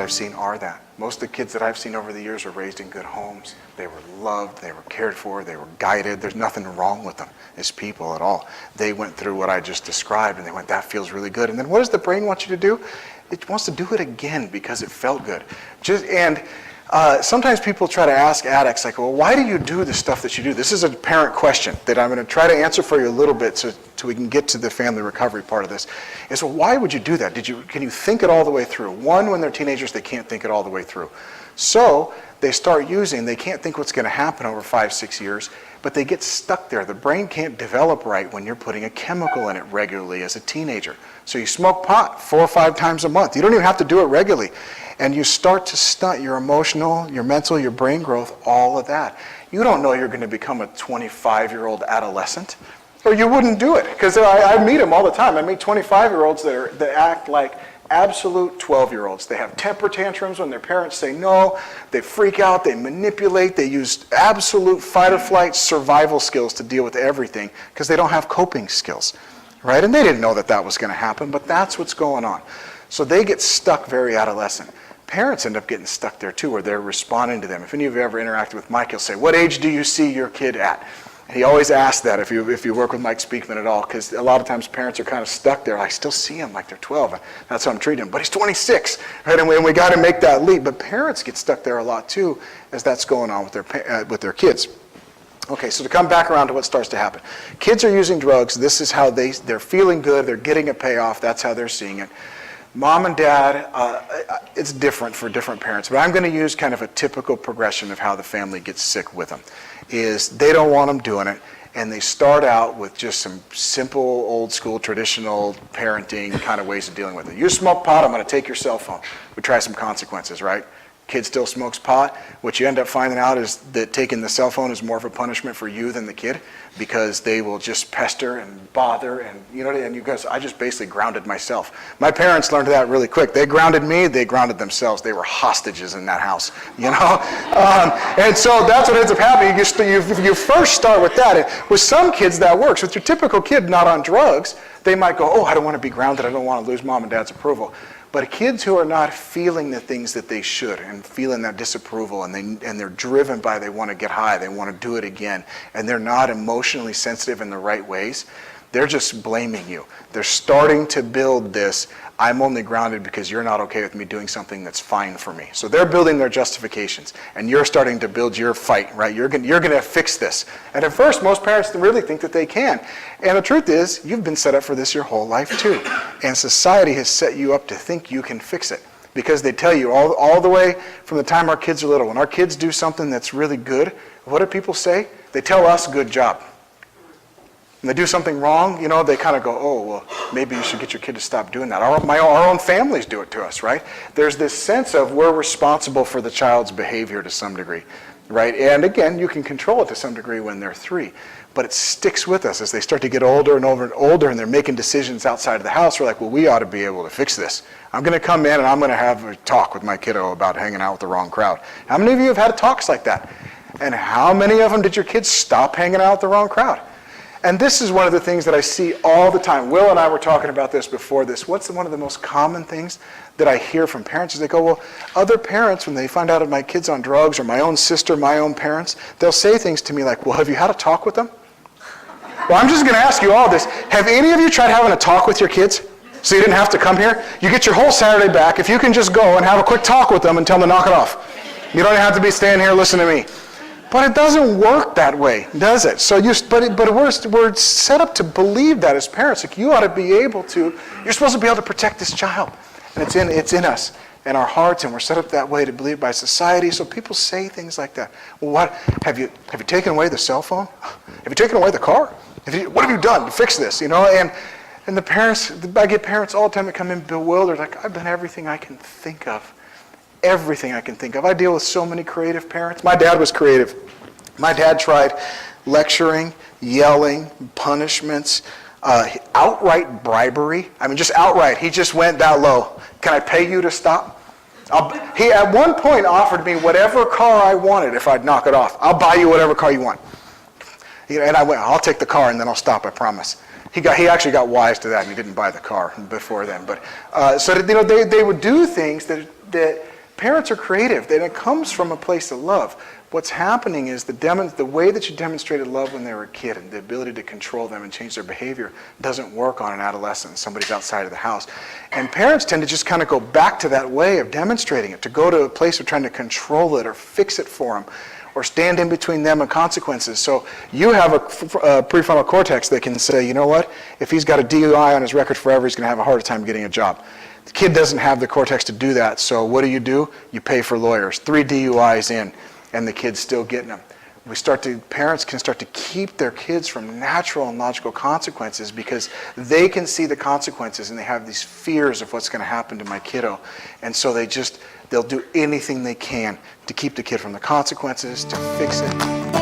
I've seen are that. Most of the kids that I've seen over the years were raised in good homes. They were loved, they were cared for, they were guided. There's nothing wrong with them as people at all. They went through what I just described and they went, that feels really good. And then what does the brain want you to do? It wants to do it again because it felt good. Sometimes people try to ask addicts, like, well, why do you do the stuff that you do? This is a parent question that I'm going to try to answer for you a little bit so we can get to the family recovery part of this. Is, well, why would you do that? Can you think it all the way through? One, when they're teenagers, they can't think it all the way through. So they start using, they can't think what's going to happen over 5-6 years, but they get stuck there. The brain can't develop right when you're putting a chemical in it regularly as a teenager. So you smoke pot 4 or 5 times a month. You don't even have to do it regularly. And you start to stunt your emotional, your mental, your brain growth, all of that. You don't know you're going to become a 25-year-old adolescent, or you wouldn't do it. Because I meet them all the time. I meet 25-year-olds that act like absolute 12-year-olds. They have temper tantrums when their parents say no. They freak out. They manipulate. They use absolute fight or flight survival skills to deal with everything because they don't have coping skills, right? And they didn't know that was going to happen, but that's what's going on. So they get stuck very adolescent. Parents end up getting stuck there too, where they're responding to them. If any of you ever interacted with Mike, he'll say, what age do you see your kid at? And he always asks that if you work with Mike Speakman at all, because a lot of times parents are kind of stuck there. I still see him like they're 12. That's how I'm treating him. But he's 26, right? And we got to make that leap. But parents get stuck there a lot too, as that's going on with their kids. Okay, so to come back around to what starts to happen. Kids are using drugs. This is how they're feeling good. They're getting a payoff. That's how they're seeing it. Mom and dad, it's different for different parents, but I'm going to use kind of a typical progression of how the family gets sick with them. Is they don't want them doing it, and they start out with just some simple, old school, traditional parenting kind of ways of dealing with it. You smoke pot, I'm going to take your cell phone. We try some consequences, right? Kid still smokes pot. What you end up finding out is that taking the cell phone is more of a punishment for you than the kid, because they will just pester and bother, and you guys, I just basically grounded myself. My parents learned that really quick. They grounded me, they grounded themselves. They were hostages in that house, and so that's what ends up happening. You first start with that. And with some kids that works. With your typical kid not on drugs, they might go, oh, I don't want to be grounded, I don't want to lose mom and dad's approval. But kids who are not feeling the things that they should and feeling that disapproval, and they're driven by, they want to get high, they want to do it again, and they're not emotionally sensitive in the right ways, they're just blaming you. They're starting to build this, I'm only grounded because you're not okay with me doing something that's fine for me. So they're building their justifications, and you're starting to build your fight, right? You're going to fix this. And at first, most parents really think that they can. And the truth is, you've been set up for this your whole life too. And society has set you up to think you can fix it. Because they tell you all the way from the time our kids are little, when our kids do something that's really good, what do people say? They tell us, good job. When they do something wrong, they kind of go, oh, well, maybe you should get your kid to stop doing that. Our own families do it to us, right? There's this sense of we're responsible for the child's behavior to some degree, right? And again, you can control it to some degree when they're 3. But it sticks with us as they start to get older and older, and they're making decisions outside of the house. We're like, well, we ought to be able to fix this. I'm going to come in and I'm going to have a talk with my kiddo about hanging out with the wrong crowd. How many of you have had talks like that? And how many of them did your kids stop hanging out with the wrong crowd? And this is one of the things that I see all the time. Will and I were talking about this before this. What's one of the most common things that I hear from parents is they go, well, other parents, when they find out if my kid's on drugs, or my own sister, my own parents, they'll say things to me like, well, have you had a talk with them? Well, I'm just going to ask you all this. Have any of you tried having a talk with your kids so you didn't have to come here? You get your whole Saturday back if you can just go and have a quick talk with them and tell them to knock it off. You don't have to be staying here listening to me. But it doesn't work that way, does it? So we're set up to believe that as parents. Like, you ought to be able to, you're supposed to be able to protect this child. And it's in us, in our hearts, and we're set up that way to believe by society. So people say things like that. Well, what, have you taken away the cell phone? Have you taken away the car? What have you done to fix this? And the parents, I get parents all the time that come in bewildered, like, I've done everything I can think of. Everything I can think of. I deal with so many creative parents. My dad was creative. My dad tried lecturing, yelling, punishments, outright bribery. I mean, just outright. He just went that low. Can I pay you to stop? He at one point offered me whatever car I wanted if I'd knock it off. I'll buy you whatever car you want. And I went, I'll take the car and then I'll stop, I promise. He actually got wise to that and he didn't buy the car before then. But so they would do things that Parents are creative, and it comes from a place of love. What's happening is the way that you demonstrated love when they were a kid and the ability to control them and change their behavior doesn't work on an adolescent. Somebody's outside of the house. And parents tend to just kind of go back to that way of demonstrating it, to go to a place of trying to control it or fix it for them, or stand in between them and consequences. So you have a prefrontal cortex that can say, you know what, if he's got a DUI on his record forever, he's going to have a harder time getting a job. The kid doesn't have the cortex to do that, so what do? You pay for lawyers. 3 DUIs in, and the kid's still getting them. Parents can start to keep their kids from natural and logical consequences because they can see the consequences and they have these fears of what's going to happen to my kiddo. And so they'll do anything they can to keep the kid from the consequences, to fix it.